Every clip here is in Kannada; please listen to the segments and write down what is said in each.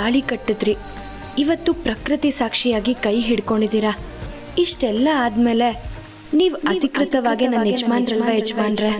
ತಾಳಿ ಕಟ್ಟಿದ್ರಿ, ಇವತ್ತು ಪ್ರಕೃತಿ ಸಾಕ್ಷಿಯಾಗಿ ಕೈ ಹಿಡ್ಕೊಂಡಿದ್ದೀರಾ. ಇಷ್ಟೆಲ್ಲ ಆದ್ಮೇಲೆ ನೀವು ಅಧಿಕೃತವಾಗಿ ನನ್ನ ಯಜಮಾನ್ರಲ್ವಾ ಯಜಮಾನ್ರೆ?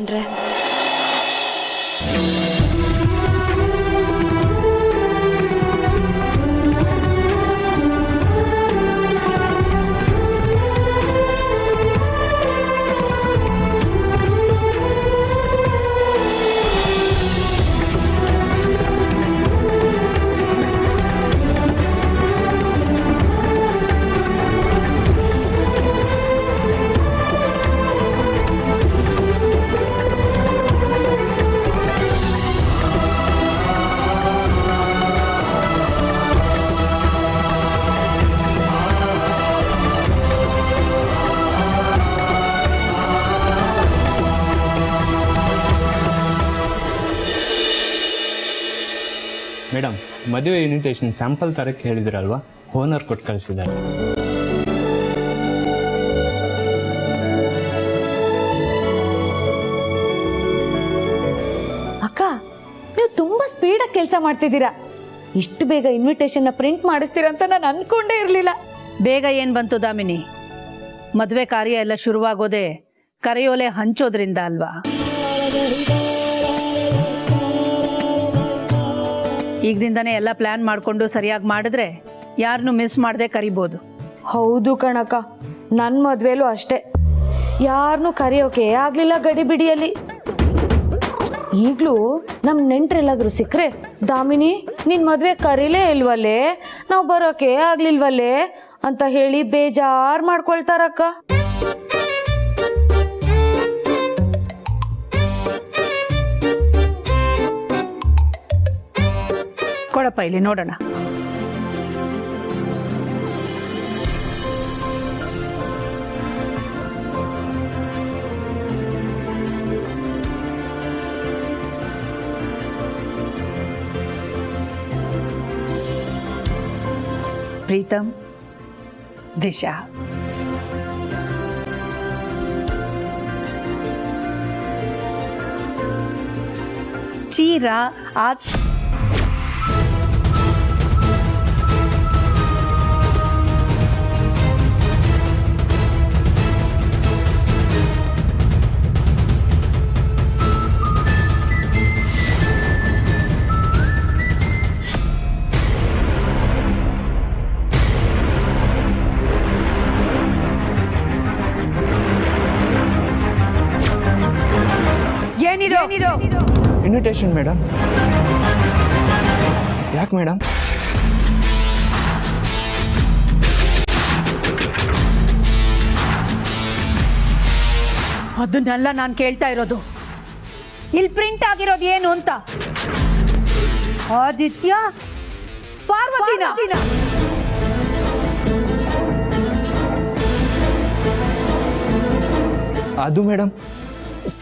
ಮೇಡಮ್, ಮದುವೆ ಇನ್ವಿಟೇಷನ್ ಸ್ಯಾಂಪಲ್ ತರಕ್ಕೆ ಹೇಳಿದ್ರಲ್ವಾ, ಓನರ್ ಕೊಟ್ಟು ಕಳಿಸಿದ್ದಾರೆ. ಅಕ್ಕ, ನೀವು ತುಂಬಾ ಸ್ಪೀಡಾಗಿ ಕೆಲಸ ಮಾಡ್ತಿದ್ದೀರಾ. ಇಷ್ಟು ಬೇಗ ಇನ್ವಿಟೇಷನ್ನ ಪ್ರಿಂಟ್ ಮಾಡಿಸ್ತೀರಾ ಅಂತ ನಾನು ಅನ್ಕೊಂಡೇ ಇರಲಿಲ್ಲ. ಬೇಗ ಏನು ಬಂತು ದಾಮಿನಿ? ಮದುವೆ ಕಾರ್ಯ ಎಲ್ಲ ಶುರುವಾಗೋದೆ ಕರೆಯೋಲೆ ಹಂಚೋದ್ರಿಂದ ಅಲ್ವಾ? ಈಗದಿಂದನೇ ಎಲ್ಲ ಪ್ಲಾನ್ ಮಾಡಿಕೊಂಡು ಸರಿಯಾಗಿ ಮಾಡಿದ್ರೆ ಯಾರನ್ನೂ ಮಿಸ್ ಮಾಡದೆ ಕರಿಬೋದು. ಹೌದು ಕಣಕ್ಕ, ನನ್ನ ಮದುವೆಲೂ ಅಷ್ಟೇ, ಯಾರನ್ನೂ ಕರೆಯೋಕೆ ಆಗಲಿಲ್ಲ ಗಡಿಬಿಡಿಯಲ್ಲಿ. ಈಗಲೂ ನಮ್ಮ ನೆಂಟರೆಲ್ಲಾದರೂ ಸಿಕ್ಕರೆ, ದಾಮಿನಿ ನಿನ್ನ ಮದುವೆ ಕರೀಲೇ ಇಲ್ವಲ್ಲೇ, ನಾವು ಬರೋಕೆ ಆಗ್ಲಿಲ್ವಲ್ಲೇ ಅಂತ ಹೇಳಿ ಬೇಜಾರು ಮಾಡ್ಕೊಳ್ತಾರಕ್ಕ. ಕೊಡಪ್ಪ ಇಲ್ಲಿ ನೋಡೋಣ. ಪ್ರೀತಮ್, ದಿಶಾ, ಚೀರ ಏನಿದು? Invitation madam. ಯಾಕೆ ಮೇಡಮ್? ಅದನ್ನೆಲ್ಲ ನಾನು ಕೇಳ್ತಾ ಇರೋದು. ಇಲ್ಲಿ ಪ್ರಿಂಟ್ ಆಗಿರೋದು ಏನು ಅಂತ. ಆದಿತ್ಯ ಪಾರ್ವತಿನ. ಅದು ಮೇಡಮ್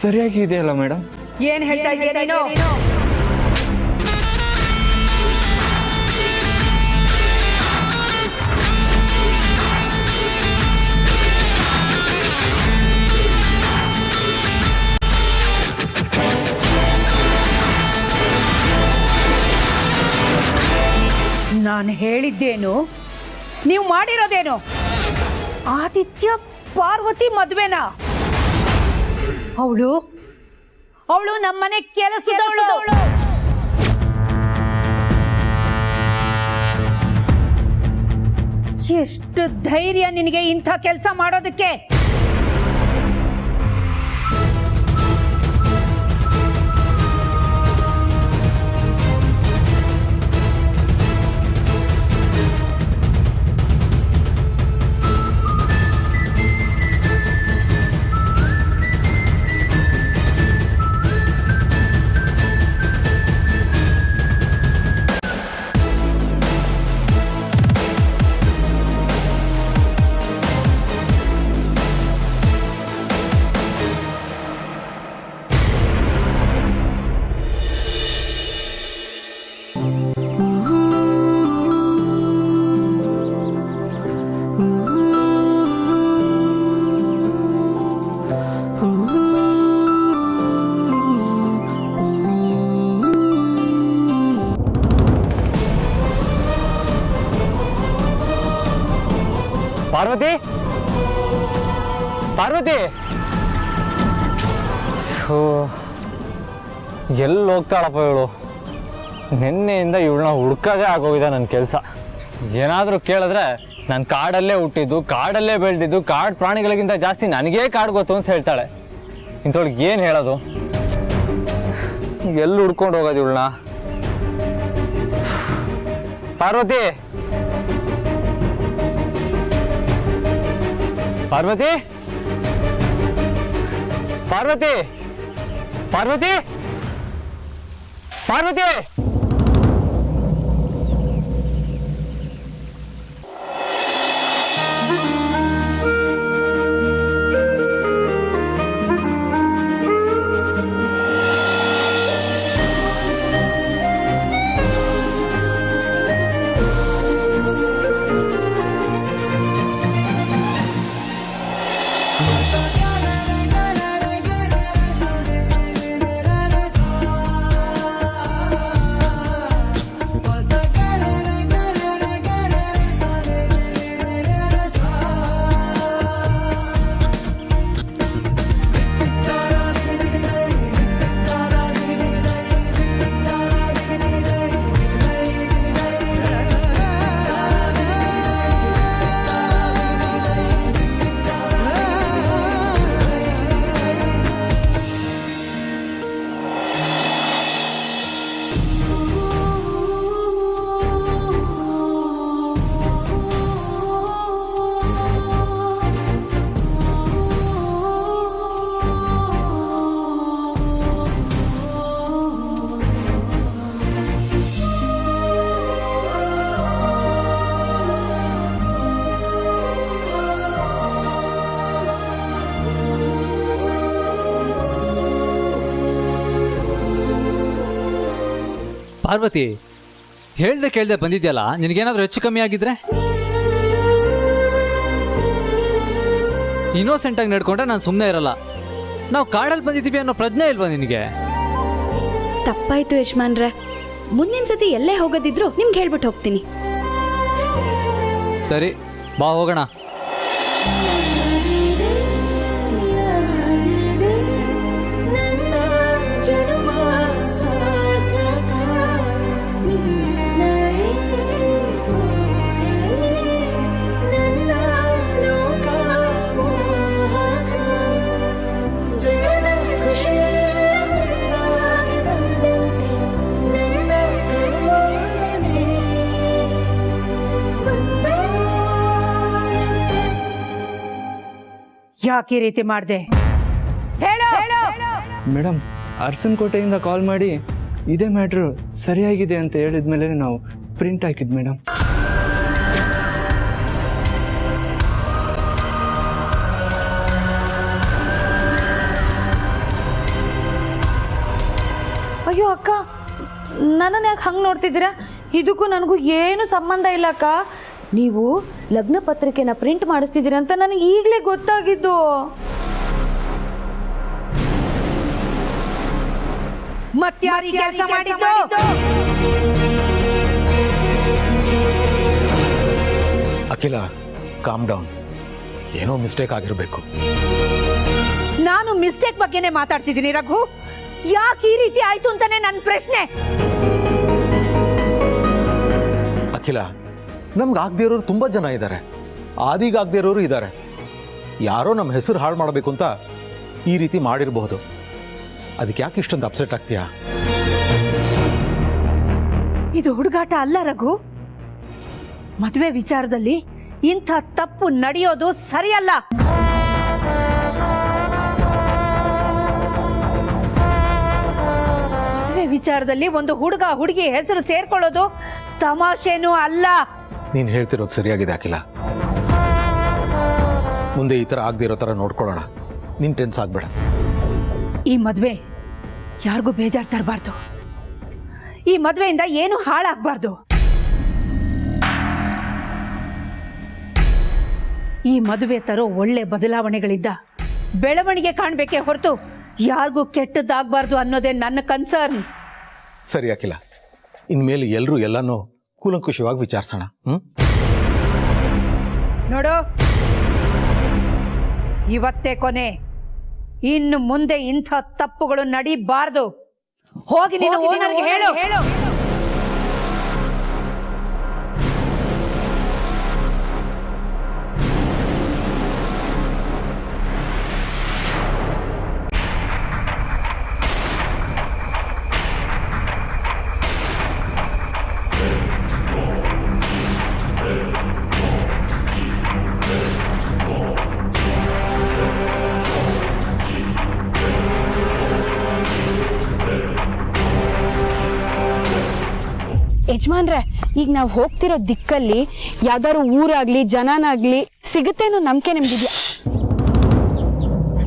ಸರಿಯಾಗಿ ಇದೆಯಲ್ಲ ಮೇಡಮ್? ಏನ್ ಹೇಳ್ತಾ ಇದೀಯ ನೀನು? ನಾನು ಹೇಳಿದ್ದೇನು, ನೀವು ಮಾಡಿರೋದೇನು? ಆದಿತ್ಯ ಪಾರ್ವತಿ ಮದುವೆನಾ? ಅವಳು ನಮ್ಮನೆ ಕೆಲಸದವಳು. ಎಷ್ಟು ಧೈರ್ಯ ನಿನಗೆ ಇಂಥ ಕೆಲಸ ಮಾಡೋದಕ್ಕೆ? ಪಾರ್ವತಿ ಪಾರ್ವತಿ ಎಲ್ಲಿ ಹೋಗ್ತಾಳಪ್ಪ ಇವಳು? ನಿನ್ನೆಯಿಂದ ಇವಳನ್ನ ಹುಡ್ಕೋದೇ ಆಗೋಗಿದೆ ನನ್ನ ಕೆಲಸ. ಏನಾದರೂ ಕೇಳಿದ್ರೆ ನಾನು ಕಾಡಲ್ಲೇ ಹುಟ್ಟಿದ್ದು, ಕಾಡಲ್ಲೇ ಬೆಳೆದಿದ್ದು, ಕಾಡು ಪ್ರಾಣಿಗಳಿಗಿಂತ ಜಾಸ್ತಿ ನನಗೇ ಕಾಡು ಗೊತ್ತು ಅಂತ ಹೇಳ್ತಾಳೆ. ಇಂಥವಳಿಗೆ ಏನು ಹೇಳೋದು? ಎಲ್ಲಿ ಹುಡ್ಕೊಂಡು ಹೋಗೋದು ಇವಳನ್ನ? ಪಾರ್ವತಿ ಪಾರ್ವತಿ ಪಾರ್ವತಿ ಪಾರ್ವತಿ ಪಾರ್ವತಿ ಪಾರ್ವತಿ, ಹೇಳ್ದೆ ಕೇಳ್ದೆ ಬಂದಿದ್ಯಲ್ಲ, ನಿನಗೇನಾದ್ರೂ ಹೆಚ್ಚು ಕಮ್ಮಿ ಆಗಿದ್ರೆ? ಇನ್ನೋಸೆಂಟಾಗಿ ನಡ್ಕೊಂಡ್ರೆ ನಾನು ಸುಮ್ಮನೆ ಇರಲ್ಲ. ನಾವು ಕಾಡಲ್ಲಿ ಬಂದಿದ್ದೀವಿ ಅನ್ನೋ ಪ್ರಜ್ಞೆ ಇಲ್ವಾ ನಿನಗೆ? ತಪ್ಪಾಯ್ತು ಯಜಮಾನ್ರೆ. ಮುಂದಿನ ಸತಿ ಎಲ್ಲೇ ಹೋಗೋದಿದ್ರು ನಿಮ್ಗೆ ಹೇಳ್ಬಿಟ್ಟು ಹೋಗ್ತೀನಿ. ಸರಿ, ಬಾ ಹೋಗೋಣ. ಯಾಕೆ ಈ ರೀತಿ ಮಾಡಿದೆ? ಹೇಳು. ಮೇಡಮ್, ಅರಸನಕೋಟೆಯಿಂದ ಕಾಲ್ ಮಾಡಿ ಇದೇ ಮ್ಯಾಟ್ರು ಸರಿಯಾಗಿದೆ ಅಂತ ಹೇಳಿದ್ಮೇಲೆ ನಾವು ಪ್ರಿಂಟ್ ಹಾಕಿದ್ ಮೇಡಮ್. ಅಯ್ಯೋ ಅಕ್ಕ, ನನ್ನನ್ನು ಯಾಕೆ ಹಂಗೆ ನೋಡ್ತಿದ್ದೀರಾ? ಇದಕ್ಕೂ ನನಗೂ ಏನು ಸಂಬಂಧ ಇಲ್ಲ ಅಕ್ಕ. ನೀವು ಲಗ್ನ ಪತ್ರಿಕೆನ ಪ್ರಿಂಟ್ ಮಾಡಿಸ್ತಿದ್ದೀರ ಅಂತ ನನಗೆ ಈಗಲೇ ಗೊತ್ತಾಗಿದ್ದು. ಮತ್ಯಾರು ಈ ಕೆಲಸ ಮಾಡಿದ್ದು? ಅಖಿಲ, ಕಾಮ್ ಡೌನ್. ಏನೋ ಮಿಸ್ಟೇಕ್ ಆಗಿರಬೇಕು. ನಾನು ಮಿಸ್ಟೇಕ್ ಬಗ್ಗೆನೇ ಮಾತಾಡ್ತಿದ್ದೀನಿ ರಘು. ಯಾಕೆ ಈ ರೀತಿ ಆಯ್ತು ಅಂತಾನೆ ನನ್ನ ಪ್ರಶ್ನೆ. ಅಖಿಲ, ನಮ್ಗೆ ಆಗದೆ ಇರೋರು ತುಂಬ ಜನ ಇದ್ದಾರೆ, ಆದಿಗಾಗದೇ ಇರೋರು ಇದ್ದಾರೆ. ಯಾರೋ ನಮ್ಮ ಹೆಸರು ಹಾಳು ಮಾಡಬೇಕು ಅಂತ ಈ ರೀತಿ ಮಾಡಿರಬಹುದು. ಅದಕ್ಕೆ ಯಾಕೆ ಇಷ್ಟೊಂದು ಅಪ್ಸೆಟ್ ಆಗ್ತೀಯಾ? ಇದು ಹುಡುಗಾಟ ಅಲ್ಲ ರಘು. ಮದುವೆ ವಿಚಾರದಲ್ಲಿ ಇಂಥ ತಪ್ಪು ನಡೆಯೋದು ಸರಿಯಲ್ಲ. ಮದುವೆ ವಿಚಾರದಲ್ಲಿ ಒಂದು ಹುಡುಗ ಹುಡುಗಿ ಹೆಸರು ಸೇರ್ಕೊಳ್ಳೋದು ತಮಾಷೆನೂ ಅಲ್ಲ. ನೀನು ಹೇಳ್ತಿರೋದು ಸರಿಯಾಗಿದೆ ಅಖಿಲ. ಮುಂದೆ ಈ ಥರ ಆಗದೆ ಇರೋ ಥರ ನೋಡ್ಕೊಳ್ಳೋಣ. ನೀನು ಟೆನ್ಸ್ ಆಗಬೇಡ. ಈ ಮದುವೆ ಯಾರಿಗೂ ಬೇಜಾರು ತರಬಾರ್ದು. ಈ ಮದುವೆಯಿಂದ ಏನು ಹಾಳಾಗಬಾರ್ದು. ಈ ಮದುವೆ ತರೋ ಒಳ್ಳೆ ಬದಲಾವಣೆಗಳಿಂದ ಬೆಳವಣಿಗೆ ಕಾಣಬೇಕೇ ಹೊರತು ಯಾರಿಗೂ ಕೆಟ್ಟದ್ದಾಗಬಾರ್ದು ಅನ್ನೋದೇ ನನ್ನ ಕನ್ಸರ್ನ್. ಸರಿ ಅಖಿಲ, ಇನ್ಮೇಲೆ ಎಲ್ಲರೂ ಎಲ್ಲನೂ ಕೂಲಂಕುಷವಾಗಿ ವಿಚಾರಿಸೋಣ. ನೋಡು, ಇವತ್ತೇ ಕೊನೆ. ಇನ್ನು ಮುಂದೆ ಇಂಥ ತಪ್ಪುಗಳು ನಡೀಬಾರ್ದು. ಹೋಗಿ ನೀನು ಓನರ್ಗೆ ಹೇಳು. ಯಜಮಾನ್ರೆ, ಈಗ ನಾವು ಹೋಗ್ತಿರೋ ದಿಕ್ಕಲ್ಲಿ ಯಾವ್ದಾದ್ರು ಊರಾಗ್ಲಿ ಜನನಾಗ್ಲಿ ಸಿಗುತ್ತೆ ಅನ್ನೋ ನಂಬಿಕೆ ನಿಮ್ಗಿದ್ಯಾ?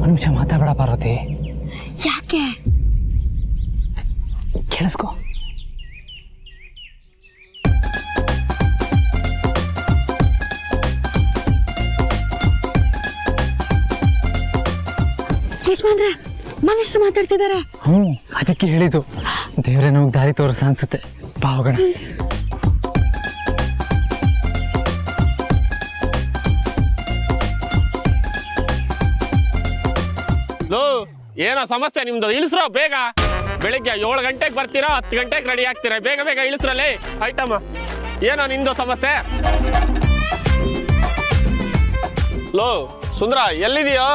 ಒಂದು ನಿಮಿಷ ಮಾತಾಡಬೇಡ ಪಾರ್ವತಿ, ಯಾಕೆ? ಕೇಳಿಸ್ಕೊ. ಯಜಮಾನ್ರೆ, ಮನುಷ್ಯರು ಮಾತಾಡ್ತಿದ್ದಾರೆ. ಅದಕ್ಕೆ ಹೇಳಿದ್ದು, ದೇವ್ರೆ ನಮಗೆ ದಾರಿ ತೋರಿಸ ಅನ್ಸುತ್ತೆ. ಬಾ ಹೋಗೋಣ. ಏನೋ ಸಮಸ್ಯೆ ನಿಮ್ದು? ಇಳಿಸ್ರೋ ಬೇಗ. ಬೆಳಿಗ್ಗೆ 7 ಗಂಟೆಗೆ ಬರ್ತೀರಾ, 10 ಗಂಟೆಗೆ ರೆಡಿ ಆಗ್ತೀರಾ. ಬೇಗ ಬೇಗ ಇಳಿಸ್ರಲ್ಲಿ ಐಟಮ್. ಏನೋ ನಿಂದು ಸಮಸ್ಯೆ? ಲೋ ಸುಂದ್ರ, ಎಲ್ಲಿದೆಯೋ?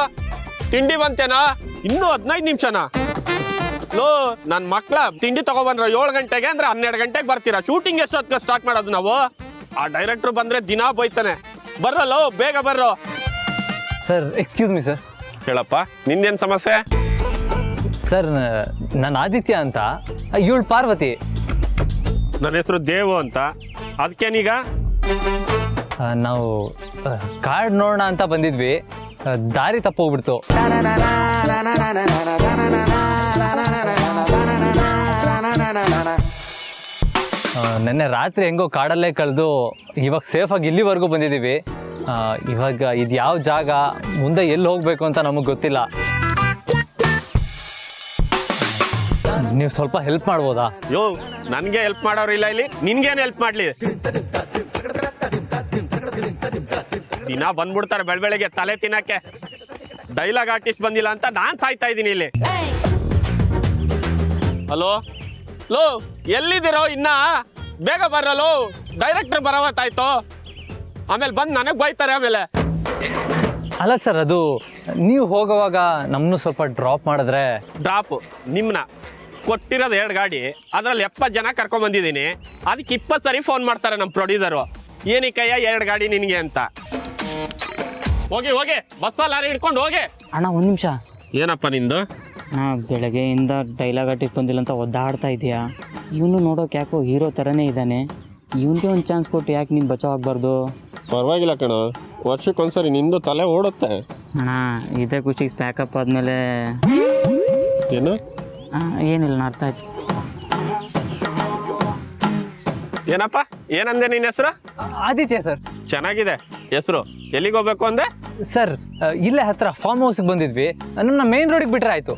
ತಿಂಡಿ ಬಂತೇನಾ? ಇನ್ನೂ 15 ನಿಮಿಷನಾ? ಲೋ ನನ್ನ ಮಕ್ಳ ತಿಂಡಿ ತಗೊಬಂದ್ರ 7 ಗಂಟೆಗೆ ಅಂದ್ರೆ 12 ಗಂಟೆಗೆ ಬರ್ತೀರಾ. ಶೂಟಿಂಗ್ ಎಷ್ಟೊತ್ತಿಗೆ ಸ್ಟಾರ್ಟ್ ಮಾಡೋದು ನಾವು? ಆ ಡೈರೆಕ್ಟ್ರು ಬಂದ್ರೆ ದಿನ ಬೈತಾನೆ. ಬರ್ರಲ್ಲೋ, ಬೇಗ ಬರ್ರೋ. Sir, excuse me sir. ಹೇಳಪ್ಪ, ನಿಂದೇನು ಸಮಸ್ಯೆ? ಸರ್, ನಾನು ಆದಿತ್ಯ ಅಂತ, ಇವಳು ಪಾರ್ವತಿ. ನನ್ನ ಹೆಸರು ದೇವು ಅಂತ. ಅದಕ್ಕೇನೀಗ? ನಾವು ಕಾರ್ಡ್ ನೋಡೋಣ ಅಂತ ಬಂದಿದ್ವಿ, ದಾರಿ ತಪ್ಪೋಗ್ಬಿಡ್ತು. ನೆನ್ನೆ ರಾತ್ರಿ ಹೆಂಗೋ ಕಾಡಲ್ಲೇ ಕಳೆದು ಇವಾಗ ಸೇಫಾಗಿ ಇಲ್ಲಿವರೆಗೂ ಬಂದಿದ್ದೀವಿ. ಇವಾಗ ಇದು ಯಾವ ಜಾಗ, ಮುಂದೆ ಎಲ್ಲಿ ಹೋಗಬೇಕು ಅಂತ ನಮಗೆ ಗೊತ್ತಿಲ್ಲ. ನೀವು ಸ್ವಲ್ಪ ಹೆಲ್ಪ್ ಮಾಡ್ಬೋದಾ? ಯೋ, ನನಗೆ ಹೆಲ್ಪ್ ಮಾಡೋರು ಇಲ್ಲ ಇಲ್ಲಿ, ನಿನ್ಗೇನು ಹೆಲ್ಪ್ ಮಾಡ್ಲಿ? ದಿನ ಬಂದ್ಬಿಡ್ತಾರೆ ಬೆಳಬೆಳಗ್ಗೆ ತಲೆ ತಿನ್ನಕ್ಕೆ. ಡೈಲಾಗ್ ಆರ್ಟಿಸ್ಟ್ ಬಂದಿಲ್ಲ ಅಂತ ನಾನ್ ಸಾಯ್ತಾ ಇದ್ದೀನಿ ಇಲ್ಲಿ. ಹಲೋ ಲೋ, ಎಲ್ಲಿದ್ದೀರೋ? ಇನ್ನ ಬೇಗ ಬರಲೋ, ಡೈರೆಕ್ಟರ್ ಬರವತ್ತಾಯ್ತು. ಆಮೇಲೆ ಬಂದು ನನಗೆ ಬೈತಾರೆ ಆಮೇಲೆ. ಅಲ್ಲ ಸರ್, ಅದು ನೀವು ಹೋಗೋವಾಗ ನಮ್ಮನ್ನು ಸ್ವಲ್ಪ ಡ್ರಾಪ್ ಮಾಡಿದ್ರೆ. ಡ್ರಾಪ್ ನಿಮ್ಮನ್ನ ಕೊಟ್ಟಿರೋದು 2 ಗಾಡಿ, ಅದರಲ್ಲಿ 70 ಜನ ಕರ್ಕೊಂಬಂದಿದ್ದೀನಿ. ಅದಕ್ಕೆ 20 ಸರಿ ಫೋನ್ ಮಾಡ್ತಾರೆ ನಮ್ಮ ಪ್ರೊಡ್ಯೂಸರು. ಏನಕ್ಕಯ್ಯ 2 ಗಾಡಿ ನಿನಗೆ ಅಂತ. ಹೋಗಿ ಹೋಗಿ, ಬಸ್ಸಲ್ಲಿ ಲಾರಿ ಹಿಡ್ಕೊಂಡು ಹೋಗಿ. ಅಣ್ಣ, ಒಂದು ನಿಮಿಷ. ಏನಪ್ಪ ನಿಂದು? ಬೆಳಗ್ಗೆಯಿಂದ ಡೈಲಾಗ್ ಆರ್ಟಿಸ್ಟ್ ಬಂದಿಲ್ಲ ಅಂತ ಒದ್ದಾಡ್ತಾ ಇದೆಯಾ? ಇವನು ನೋಡೋಕೆ ಯಾಕೋ ಹೀರೋ ಥರನೇ ಇದ್ದಾನೆ. ಇವನಿಗೆ ಒಂದು ಚಾನ್ಸ್ ಕೊಟ್ಟು ಯಾಕೆ ನೀನು ಬಚಾವ್ ಆಗಬಾರ್ದು? ಪರವಾಗಿಲ್ಲ ಕಣ, ವರ್ಷಕ್ಕೊಂದ್ಸರಿ ನಿಂದು ತಲೆ ಓಡುತ್ತೆ. ಅಣ್ಣ, ಇದೇ ಖುಷಿಗೆ ಪ್ಯಾಕಪ್ ಆದಮೇಲೆ ಏನು? ಏನಿಲ್ಲ, ನಾನು ಅರ್ಥ ಆಯ್ತು. ಏನಪ್ಪ, ಏನಂದೆ ನಿನ್ನ ಹೆಸರು? ಆದಿತ್ಯ ಸರ್. ಚೆನ್ನಾಗಿದೆ ಹೆಸರು. ಎಲ್ಲಿಗೆ ಹೋಗ್ಬೇಕು ಅಂದೆ? ಸರ್, ಇಲ್ಲೇ ಹತ್ರ ಫಾರ್ಮ್ ಹೌಸ್ಗೆ ಬಂದಿದ್ವಿ. ನಮ್ಮನ್ನ ಮೇನ್ ರೋಡಿಗೆ ಬಿಟ್ರೆ ಆಯಿತು.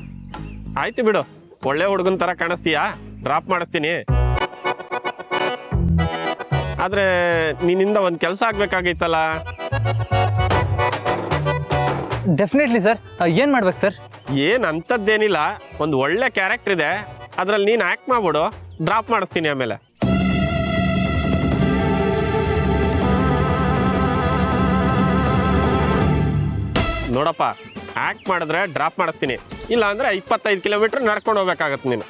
ಆಯ್ತು ಬಿಡು, ಒಳ್ಳೆ ಹುಡುಗನ ಥರ ಕಾಣಿಸ್ತೀಯಾ. ಡ್ರಾಪ್ ಮಾಡಿಸ್ತೀನಿ. ಆದರೆ ನಿನ್ನಿಂದ ಒಂದು ಕೆಲಸ ಆಗಬೇಕಾಗಿತ್ತಲ್ಲ. Definitely sir. ಏನು ಮಾಡ್ಬೇಕು ಸರ್? ಏನು ಅಂಥದ್ದೇನಿಲ್ಲ, ಒಂದು ಒಳ್ಳೆ ಕ್ಯಾರೆಕ್ಟರ್ ಇದೆ, ಅದರಲ್ಲಿ ನೀನು ಆ್ಯಕ್ಟ್ ಮಾಡ್ಬಿಡು. ಡ್ರಾಪ್ ಮಾಡಿಸ್ತೀನಿ ಆಮೇಲೆ. ನೋಡಪ್ಪ, ಆ್ಯಕ್ಟ್ ಮಾಡಿದ್ರೆ ಡ್ರಾಪ್ ಮಾಡಿಸ್ತೀನಿ, ಇಲ್ಲ ಅಂದರೆ 25 ಕಿಲೋಮೀಟ್ರ್ ನಡ್ಕೊಂಡು ಹೋಗ್ಬೇಕಾಗತ್ತೆ ನೀನು.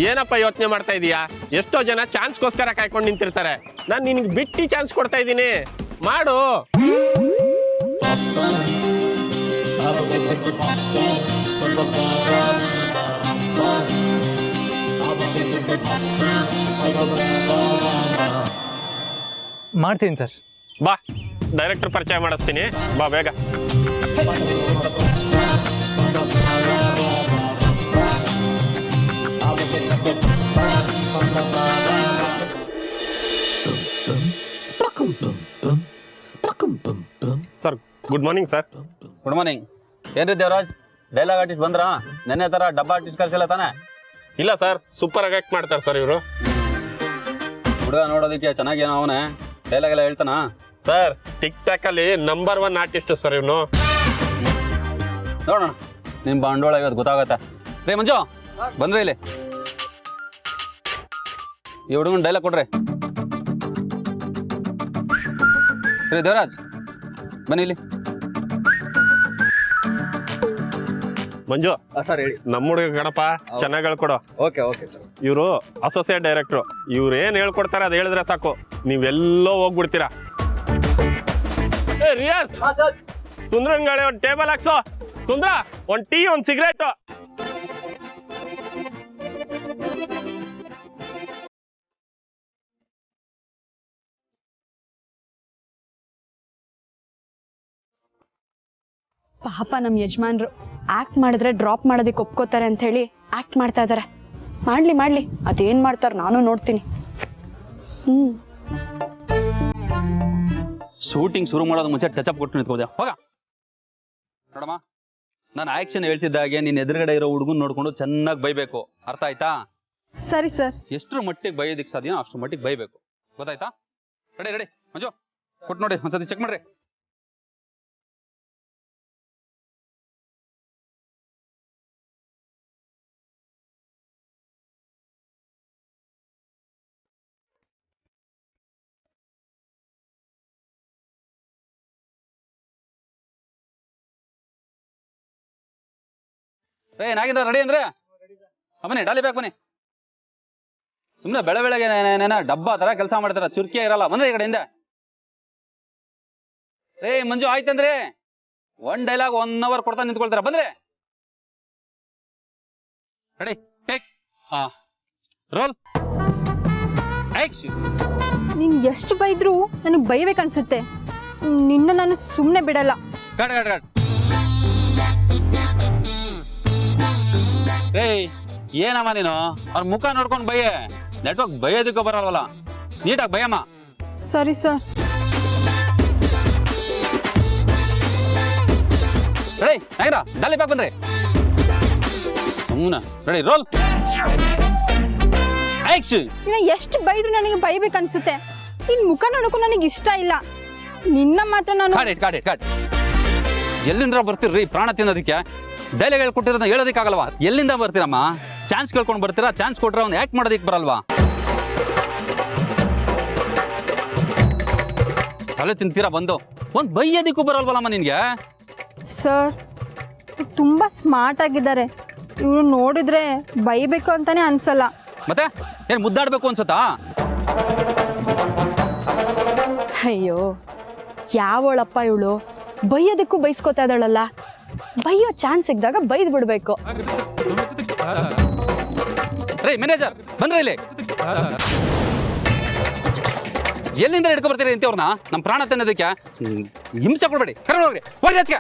ಏನಪ್ಪ ಯೋಚನೆ ಮಾಡ್ತಾ ಇದೀಯಾ? ಎಷ್ಟೋ ಜನ ಚಾನ್ಸ್ಗೋಸ್ಕರ ಕಾಯ್ಕೊಂಡು ನಿಂತಿರ್ತಾರೆ. ನಾನು ನಿನಗೆ ಬಿಟ್ಟು ಚಾನ್ಸ್ ಕೊಡ್ತಾ ಇದ್ದೀನಿ, ಮಾಡು. ಮಾಡ್ತೀನಿ ಸರ್. ಬಾ, ಡೈರೆಕ್ಟರ್ ಪರಿಚಯ ಮಾಡಿಸ್ತೀನಿ. ಬಾ ಬೇಗ. Sir, good morning sir. Good morning. ಏನ್ರಿ ದೇವರಾಜ್, ಡೈಲಾಗ್ ಆರ್ಟಿಸ್ಟ್ ಬಂದ್ರಾ? ನೆನ್ನೆ ಥರ ಡಬ್ಬಾ ಆರ್ಟಿಸ್ಟ್ ಕರ್ಸಿಲ್ಲ ತಾನೆ? ಇಲ್ಲ ಸರ್, ಸೂಪರ್ ಆಗಿ ಆಕ್ಟ್ ಮಾಡ್ತಾರೆ ಸರ್ ಇವರು. ಹುಡುಗ ನೋಡೋದಕ್ಕೆ ಚೆನ್ನಾಗೇನೋ ಅವನೇ. ಡೈಲಾಗ್ ಎಲ್ಲ ಹೇಳ್ತಾನ? ಸರ್ ಟಿಕ್ ಟಾಕ್ ಅಲ್ಲಿ ನಂಬರ್ 1 ಆರ್ಟಿಸ್ಟ್ ಸರ್ ಇವನು. ನೋಡೋಣ ನಿಮ್ಮ ಬಂಡವಾಳ ಇವತ್ತು ಗೊತ್ತಾಗತ್ತೆ. ರೇ ಮಂಜು ಬಂದ್ರೆ ಇಲ್ಲಿ ಈ ಹುಡುಗನ ಡೈಲಾಗ್ ಕೊಡ್ರಿ. ರೇ ದೇವರಾಜ್ ಬನ್ನಿ ಇಲ್ಲಿ. ಮಂಜು ಸರ್ ಹೇಳಿ. ನಮ್ಮ ಹುಡುಗ ಗಣಪ ಚೆನ್ನಾಗಿ ಹೇಳ್ಕೊಡು. Okay okay sir. ಇವರು ಅಸೋಸಿಯೇಟ್ ಡೈರೆಕ್ಟ್ರು. ಇವ್ರು ಏನ್ ಹೇಳ್ಕೊಡ್ತಾರೆ ಅದು ಹೇಳಿದ್ರೆ ಸಾಕು, ನೀವೆಲ್ಲೋ ಹೋಗ್ಬಿಡ್ತೀರಾ. ಏ ರಿಯಾಜ್, ಸುಂದ್ರಂಗಳೆ ಒಂದು ಟೇಬಲ್ ಹಾಕ್ಸೋ. ಸುಂದ್ರ ಒಂದು ಟೀ ಒಂದು ಸಿಗರೇಟ್. ಪಾಪ ನಮ್ಮ ಯಜಮಾನ್ರು ಆಕ್ಟ್ ಮಾಡಿದ್ರೆ ಡ್ರಾಪ್ ಮಾಡೋದಕ್ಕೆ ಒಪ್ಕೋತಾರೆ ಅಂತ ಹೇಳಿ ಆಕ್ಟ್ ಮಾಡ್ತಾ ಇದಾರೆ. ಮಾಡ್ಲಿ ಅದೇನ್ ಮಾಡ್ತಾರೆ ನಾನು ನೋಡ್ತೀನಿ. ಶೂಟಿಂಗ್ ಶುರು ಮಾಡೋದು ಮುಂಚೆ ಟಚ್ ಅಪ್ ಕೊಟ್ಟು ನಿಂತ್ಕೋದೆ. ಹೋಗ ನೋಡಮ್ಮ, ನಾನು ಆಕ್ಷನ್ ಹೇಳ್ತಿದ್ದಾಗೆ ನೀನ್ ಎದುರುಗಡೆ ಇರೋ ಹುಡುಗನ್ ನೋಡ್ಕೊಂಡು ಚೆನ್ನಾಗಿ ಬೈಬೇಕು. ಅರ್ಥ ಆಯ್ತಾ? ಸರಿ ಸರ್. ಎಷ್ಟು ಮಟ್ಟಿಗೆ ಬೈಯೋದಿಕ್ ಸಾಧ್ಯ ಅಷ್ಟು ಮಟ್ಟಿಗೆ ಬೈಬೇಕು. ಗೊತ್ತಾಯ್ತಾ? ರೆಡಿ ಮಂಜು ಕೊಟ್ಟು ನೋಡಿ, ಒಂದ್ಸತಿ ಚೆಕ್ ಮಾಡ್ರಿ. ನಾಗೇಂದ್ರ ರೆಡಿ ಅಂದ್ರೆ ಬನ್ನಿ, ಡಾಲಿ ಬ್ಯಾಕ್ ಬನ್ನಿ. ಸುಮ್ಮನೆ ಬೆಳಗ್ಗೆ ಡಬ್ಬ ತರ ಕೆಲಸ ಮಾಡ್ತಾರ, ಚುರ್ಕಿಯ ಇರಲ್ಲ. ಬಂದ್ರೆ ಈ ಕಡೆ ಹಿಂದೆ. ಮಂಜು ಆಯ್ತಂದ್ರೆ 1 ಡೈಲಾಗ್ 1 hour ಕೊಡ್ತಾ ನಿಂತ್ಕೊಳ್ತಾರ. ಬಂದ್ರೆ ರೆಡಿ ಟೇಕ್ ರೋಲ್ ಆಕ್ಷನ್. ನೀನ್ ಎಷ್ಟು ಬೈದ್ರು ನನಗೆ ಬೈಬೇಕನ್ಸುತ್ತೆ. ನಿನ್ನ ನಾನು ಸುಮ್ಮನೆ ಬಿಡಲ್ಲ. ಕಟ್. ಏನಮ್ಮ ನೀನು ಅವ್ರ ಮುಖ ನೋಡ್ಕೊಂಡು ಬೈಯೆ. ನೆಟ್ವರ್ಕ್ ಬೈಯೋದಕ್ಕೂ ಬರಲ್ವಲ್ಲ, ನೀಟಾಗಿ ಬೈಯಮ್ಮ. ಸರಿ ಸರ್. ರೆಡಿ ನಾಗರ ಡಾಲಿ ಬ್ಯಾಕ್ ಬಂದ್ರಿ. ಸುಮ್ಮನೆ ರೆಡಿ ರೋಲ್ ಆಕ್ಷನ್. ಎಷ್ಟು ಬೈದ್ರು ನನಗೆ ಬೈಬೇಕನ್ಸುತ್ತೆ. ನಿನ್ ಮುಖ ನೋಡಕ್ಕೂ ನನಗೆ ಇಷ್ಟ ಇಲ್ಲ. ನಿನ್ನ ಮಾತ್ರ ನಾನು ಕಾಟ್ ಎಲ್ಲಿಂದ ಬರ್ತೀರಿ ಪ್ರಾಣ ತಿನ್ನೋದಕ್ಕೆ? ಡೈಲಾಗ್ ಹೇಳ್ಕೊಟ್ಟಿರೋದನ್ನ ಹೇಳೋದಕ್ಕಾಗಲ್ವಾ? ಎಲ್ಲಿಂದ ಬರ್ತೀರಮ್ಮ? ಚಾನ್ಸ್ ಕೇಳ್ಕೊಂಡು ಬರ್ತೀರಾ? ಚಾನ್ಸ್ ಕೊಟ್ರೆ ಅವ್ನು ಆಕ್ಟ್ ಮಾಡೋದಕ್ಕೆ ಬರಲ್ವಾ? ತಲೆ ತಿಂತೀರಾ ಬಂದು? ಒಂದು ಬೈಯೋದಕ್ಕೂ ಬರಲ್ವಲ್ಲಮ್ಮ ನಿನ್ಗೆ? ಸರ್ ತುಂಬಾ ಸ್ಮಾರ್ಟ್ ಆಗಿದ್ದಾರೆ. ಇವ್ರು ನೋಡಿದ್ರೆ ಬೈಬೇಕು ಅಂತಾನೆ ಅನ್ಸಲ್ಲ. ಮತ್ತೆ ಏನ್ ಮುದ್ದಾಡ್ಬೇಕು ಅನ್ಸುತ್ತಾ? ಅಯ್ಯೋ ಯಾವಳಪ್ಪ ಇವಳು, ಬೈಯೋದಕ್ಕೂ ಬೈಸ್ಕೊತಾ ಇದ್ದಾಳಲ್ಲ. ಬೈಯೋ ಚಾನ್ಸ್ ಸಿಕ್ಕಿದಾಗ ಬೈದ್ ಬಿಡ್ಬೇಕು. ಮ್ಯಾನೇಜರ್ ಬನ್ರಿ ಇಲ್ಲಿ. ಎಲ್ಲಿಂದ ಹಿಡ್ಕೊ ಬರ್ತೀರಿ ಅಂತವ್ರನ್ನ? ನಮ್ಮ ಪ್ರಾಣ ತಿನ್ನೋದಕ್ಕೆ ಹಿಂಸೆ ಕೊಡ್ಬೇಡಿ. ಕರ್ಕೊಂಡು ಹೋಗ್ರಿ, ಹೋಗ್ರಿ ಆಚೆಗೆ.